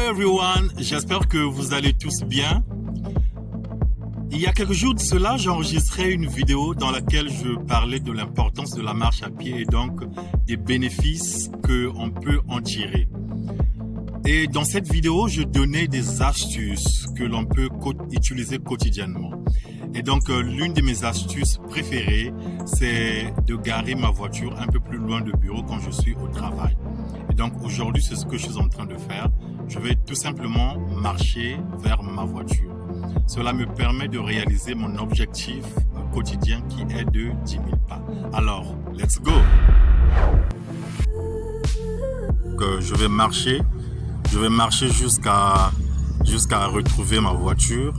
everyone, j'espère que vous allez tous bien. Il y a quelques jours de cela, j'enregistrais une vidéo dans laquelle je parlais de l'importance de la marche à pied et donc des bénéfices qu'on peut en tirer. Et dans cette vidéo, je donnais des astuces que l'on peut utiliser quotidiennement. Et donc, l'une de mes astuces préférées, c'est de garer ma voiture un peu plus loin du bureau quand je suis au travail. Et donc, aujourd'hui, c'est ce que je suis en train de faire. Je vais tout simplement marcher vers ma voiture. Cela me permet de réaliser mon objectif quotidien qui est de 10 000 pas. Alors, let's go! Je vais marcher jusqu'à retrouver ma voiture.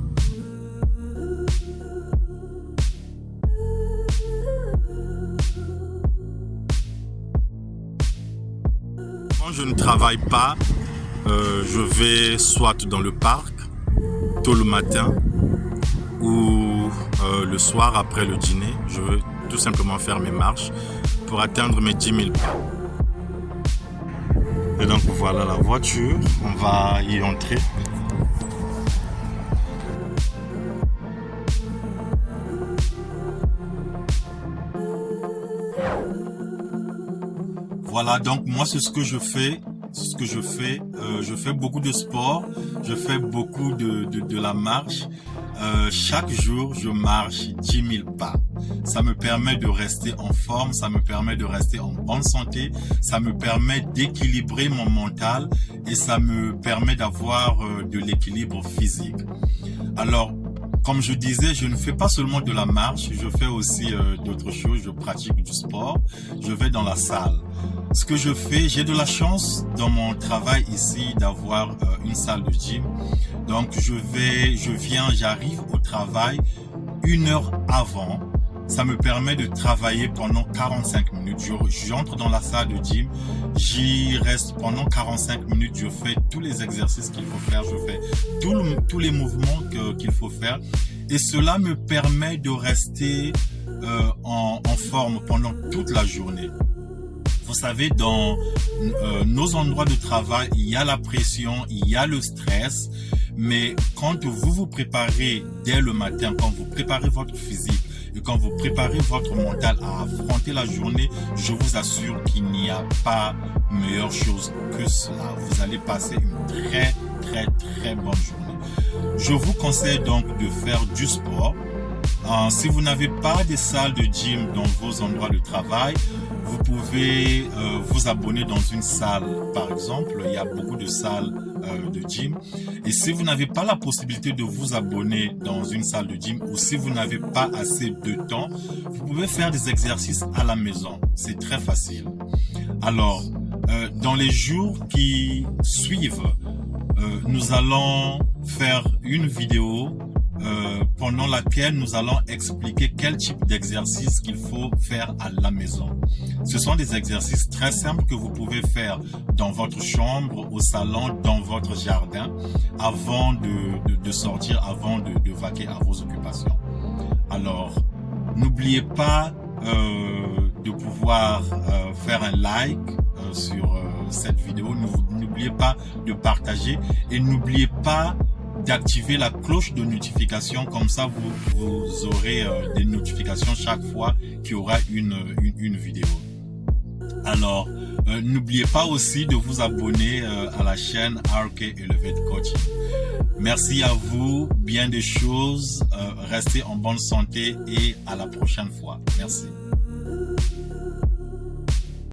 Quand je ne travaille pas, je vais soit dans le parc tôt le matin ou le soir après le dîner. Je veux tout simplement faire mes marches pour atteindre mes 10 000 pas. Et donc voilà la voiture, on va y entrer. Voilà, donc moi c'est ce que je fais. Je fais beaucoup de sport, je fais beaucoup de la marche. Chaque jour, je marche 10 000 pas. Ça me permet de rester en forme, ça me permet de rester en bonne santé, ça me permet d'équilibrer mon mental et ça me permet d'avoir de l'équilibre physique. Alors, comme je disais, je ne fais pas seulement de la marche, je fais aussi d'autres choses, je pratique du sport, je vais dans la salle. Ce que je fais, j'ai de la chance dans mon travail ici d'avoir une salle de gym. Donc j'arrive au travail 1 heure avant. Ça me permet de travailler pendant 45 minutes. J'entre dans la salle de gym, j'y reste pendant 45 minutes. Je fais tous les exercices qu'il faut faire, je fais tous les mouvements qu'il faut faire. Et cela me permet de rester en forme pendant toute la journée. Vous savez, dans nos endroits de travail, il y a la pression, il y a le stress. Mais quand vous vous préparez dès le matin, quand vous préparez votre physique et quand vous préparez votre mental à affronter la journée, je vous assure qu'il n'y a pas meilleure chose que cela. Vous allez passer une très bonne journée. Je vous conseille donc de faire du sport. Si vous n'avez pas de salle de gym dans vos endroits de travail, vous pouvez vous abonner dans une salle, par exemple. Il y a beaucoup de salles de gym. Et si vous n'avez pas la possibilité de vous abonner dans une salle de gym ou si vous n'avez pas assez de temps, vous pouvez faire des exercices à la maison. C'est très facile. Alors, dans les jours qui suivent, nous allons faire une vidéo pendant laquelle nous allons expliquer quel type d'exercice qu'il faut faire à la maison. Ce sont des exercices très simples que vous pouvez faire dans votre chambre, au salon, dans votre jardin, avant de sortir, avant de vaquer à vos occupations. Alors, n'oubliez pas de pouvoir faire un like sur cette vidéo. N'oubliez pas de partager et n'oubliez pas d'activer la cloche de notification, comme ça vous aurez des notifications chaque fois qu'il y aura une vidéo. Alors, n'oubliez pas aussi de vous abonner à la chaîne RK Elevate Coaching. Merci à vous, bien des choses, restez en bonne santé et à la prochaine fois. Merci.